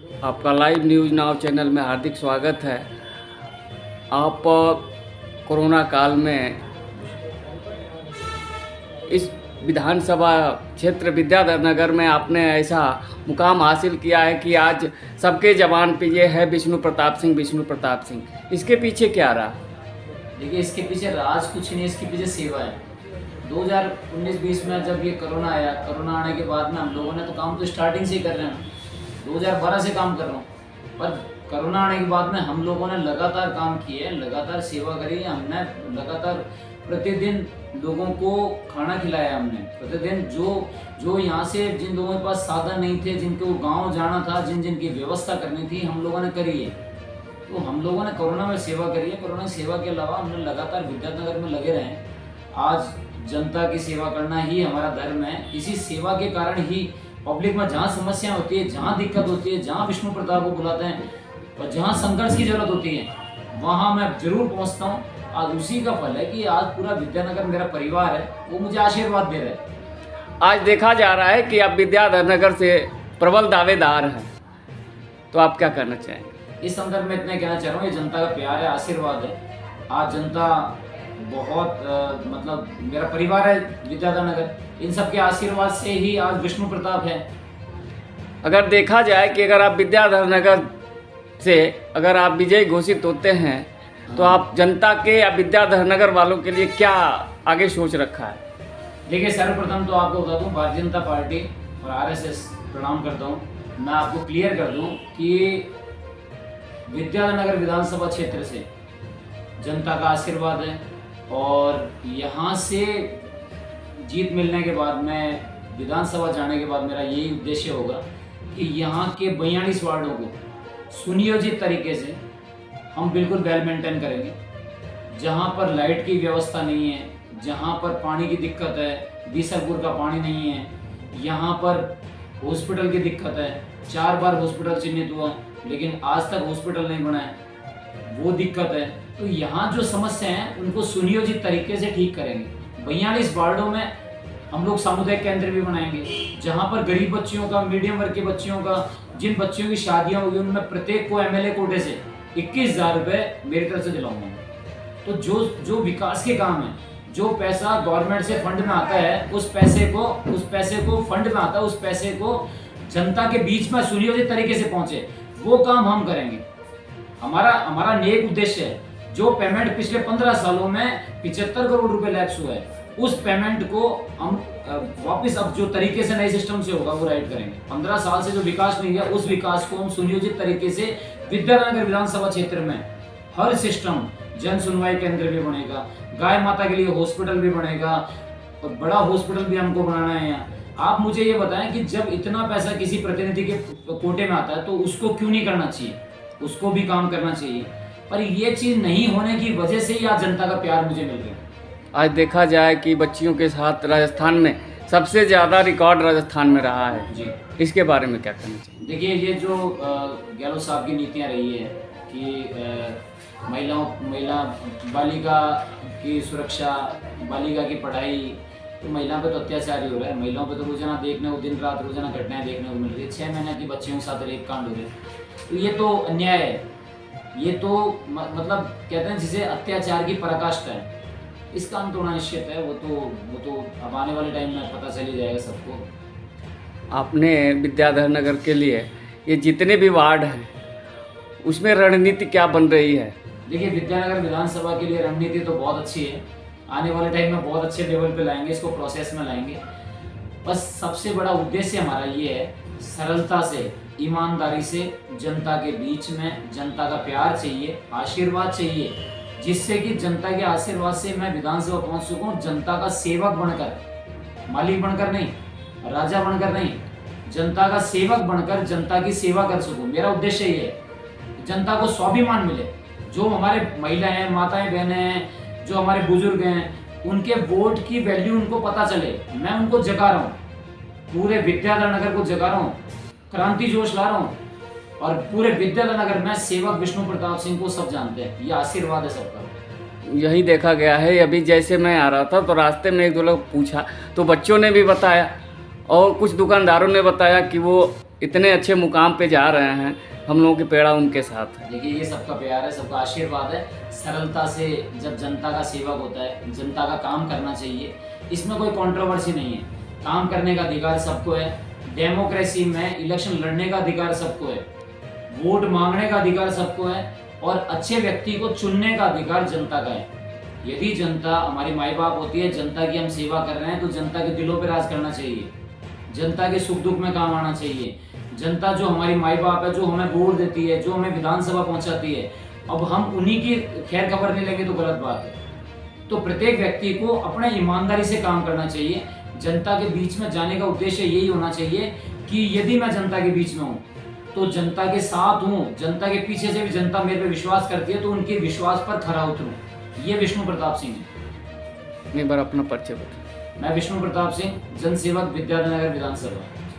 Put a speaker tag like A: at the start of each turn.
A: आपका live news now channel में हार्दिक स्वागत है। आप कोरोना काल में इस विधानसभा क्षेत्र विद्याधर नगर में आपने ऐसा मुकाम हासिल किया है कि आज सबके जबान पे ये है विष्णु प्रताप सिंह, विष्णु प्रताप सिंह। इसके पीछे क्या रहा?
B: देखिए, इसके पीछे राज कुछ नहीं, इसके पीछे सेवा है। 2019-20 में जब ये कोरोना आया, कोरोना आने के बाद में हम लोगों ने तो काम तो स्टार्टिंग से ही कर रहे हैं, 2012 से काम कर रहा हूँ। पर कोरोना आने के बाद में हम लोगों ने लगातार काम किए, लगातार सेवा करी है। हमने लगातार प्रतिदिन लोगों को खाना खिलाया। हमने प्रतिदिन जो यहाँ से जिन लोगों के पास साधन नहीं थे, जिनको गांव जाना था, जिनकी व्यवस्था करनी थी, हम लोगों ने करी है। तो हम लोगों ने कोरोना में सेवा करी है। कोरोना की सेवा के अलावा हमने लगातार विद्यानगर में लगे रहे। आज जनता की सेवा करना ही हमारा धर्म है। इसी सेवा के कारण ही पब्लिक में जहाँ समस्या होती है, जहाँ दिक्कत होती है, जहाँ विष्णु प्रताप को बुलाते हैं और जहाँ संघर्ष की जरूरत होती है, वहाँ मैं जरूर पहुँचता हूँ। आज उसी का फल है कि आज पूरा विद्यानगर मेरा परिवार है, वो मुझे आशीर्वाद दे रहे हैं।
A: आज देखा जा रहा है कि आप विद्याधर नगर से प्रबल दावेदार हैं, तो आप क्या करना चाहेंगे?
B: इस संदर्भ में इतना कहना चाह रहा हूँ, ये जनता का प्यार है, आशीर्वाद है। आज जनता बहुत मतलब मेरा परिवार है विद्याधर नगर, इन सब के आशीर्वाद से ही आज विष्णु प्रताप है।
A: अगर देखा जाए कि अगर आप विद्याधर नगर से अगर आप विजयी घोषित होते हैं, तो आप जनता के या विद्याधर नगर वालों के लिए क्या आगे सोच रखा है?
B: देखिए, सर्वप्रथम तो आपको बता दूं, भारतीय जनता पार्टी और आरएसएस प्रणाम करता हूं। मैं आपको क्लियर कर दूं कि विद्याधर नगर विधानसभा क्षेत्र से जनता का आशीर्वाद है और यहाँ से जीत मिलने के बाद में विधानसभा जाने के बाद मेरा यही उद्देश्य होगा कि यहाँ के 42 वार्डों को सुनियोजित तरीके से हम बिल्कुल वेल मेंटेन करेंगे। जहाँ पर लाइट की व्यवस्था नहीं है, जहाँ पर पानी की दिक्कत है, बीसलपुर का पानी नहीं है, यहाँ पर हॉस्पिटल की दिक्कत है, 4 बार हॉस्पिटल चिन्हित हुआ लेकिन आज तक हॉस्पिटल नहीं बना है, वो दिक्कत है। तो यहाँ जो समस्या है उनको सुनियोजित तरीके से ठीक करेंगे। 42 वार्डों में हम लोग सामुदायिक केंद्र भी बनाएंगे, जहाँ पर गरीब बच्चियों का, मीडियम वर्ग के बच्चियों का, जिन बच्चियों की शादियाँ हुई उनमें प्रत्येक को एमएलए कोटे से 21,000 रुपये मेरी तरफ से दिलाऊंगा। तो जो विकास के काम है, जो पैसा गवर्नमेंट से फंड में आता है, उस पैसे को फंड में आता है, उस पैसे को जनता के बीच में सुनियोजित तरीके से पहुंचे, वो काम हम करेंगे। हमारा नेक उद्देश्य है। जो पेमेंट पिछले 15 सालों में 75 करोड़ रुपए लैप्स हुआ है, उस पेमेंट को हम वापस अब जो तरीके से नए सिस्टम से होगा वो राइट करेंगे। 15 साल से जो विकास नहीं है, उस विकास को हम सुनियोजित तरीके से विद्यानगर विधानसभा क्षेत्र में हर सिस्टम, जन सुनवाई केंद्र भी बनेगा, गाय माता के लिए हॉस्पिटल भी बनेगा और बड़ा हॉस्पिटल भी हमको बनाना है यहाँ। आप मुझे ये बताएं कि जब इतना पैसा किसी प्रतिनिधि के कोटे में आता है तो उसको क्यों नहीं करना चाहिए? उसको भी काम करना चाहिए। पर ये चीज़ नहीं होने की वजह से ही आज जनता का प्यार मुझे मिल गया।
A: आज देखा जाए कि बच्चियों के साथ राजस्थान में सबसे ज़्यादा रिकॉर्ड राजस्थान में रहा है
B: जी,
A: इसके बारे में क्या कहना चाहिए?
B: देखिए, ये जो गहलोत साहब की नीतियाँ रही है कि महिला बालिका की सुरक्षा, बालिका की पढ़ाई, तो महिलाओं पे तो अत्याचार ही हो रहा है। महिलाओं पे तो रोजाना देखने को, दिन रात रोजाना घटनाएं देखने को मिल रही है। 6 महीने की बच्चियों के साथ रेप कांड हो रहे हैं। तो ये तो अन्याय है, ये तो मतलब कहते हैं जिसे अत्याचार की पराकाष्ठा है। इसका अंत होना निश्चित है। वो तो अब आने वाले टाइम में पता चल ही जाएगा सबको।
A: आपने विद्याधर नगर के लिए ये जितने भी वार्ड हैं उसमें रणनीति क्या बन रही है?
B: देखिए, विद्यानगर विधानसभा के लिए रणनीति तो बहुत अच्छी है। आने वाले टाइम में बहुत अच्छे लेवल पे लाएंगे, इसको प्रोसेस में लाएंगे। बस सबसे बड़ा उद्देश्य हमारा ये है, सरलता से, ईमानदारी से जनता के बीच में जनता का प्यार चाहिए, आशीर्वाद चाहिए, जिससे कि जनता के आशीर्वाद से मैं विधानसभा पहुंच सकूं जनता का सेवक बनकर, मालिक बनकर नहीं, राजा बनकर नहीं, जनता का सेवक बनकर जनता की सेवा कर सकूं। मेरा उद्देश्य ये है, जनता को स्वाभिमान मिले। जो हमारे महिलाएं हैं, माताएं, बहनें हैं, जो हमारे बुजुर्ग हैं, उनके वोट की वैल्यू उनको पता चले। मैं उनको जगा रहा हूँ, पूरे विद्याधर नगर को जगा रहा हूँ, क्रांति जोश ला रहा हूँ और पूरे विद्याधर नगर में सेवक विष्णु प्रताप सिंह को सब जानते हैं। ये आशीर्वाद है सबका।
A: यही देखा गया है। अभी जैसे मैं आ रहा था तो रास्ते में एक दो लोग पूछा तो बच्चों ने भी बताया और कुछ दुकानदारों ने बताया कि वो इतने अच्छे मुकाम पे जा रहे हैं, हम लोगों की पेड़ा उनके साथ है।
B: देखिए ये सबका प्यार है, सबका आशीर्वाद है। सरलता से जब जनता का सेवक होता है, जनता का काम करना चाहिए, इसमें कोई कंट्रोवर्सी नहीं है। काम करने का अधिकार सबको है, डेमोक्रेसी में इलेक्शन लड़ने का अधिकार सबको है, वोट मांगने का अधिकार सबको है, और अच्छे व्यक्ति को चुनने का अधिकार जनता का है। यदि जनता हमारी माई बाप होती है, जनता की हम सेवा कर रहे हैं, तो जनता के दिलों पर राज करना चाहिए, जनता के सुख दुख में काम आना चाहिए। जनता जो हमारी माई बाप है, जो हमें वोट देती है, जो हमें विधानसभा पहुंचाती है, अब हम उन्हीं की खैर खबर नहीं लेंगे तो गलत बात है। तो प्रत्येक व्यक्ति को अपने ईमानदारी से काम करना चाहिए। जनता के बीच में जाने का उद्देश्य यही होना चाहिए कि यदि मैं जनता के बीच में हूँ तो जनता के साथ हूँ, जनता के पीछे से भी जनता मेरे पे विश्वास करती है तो उनके विश्वास पर खरा उतरूँ। ये विष्णु प्रताप सिंह है।
A: एक बार अपना परिचय बताओ।
B: मैं विष्णु प्रताप सिंह, जन सेवक, विद्याधर नगर विधानसभा।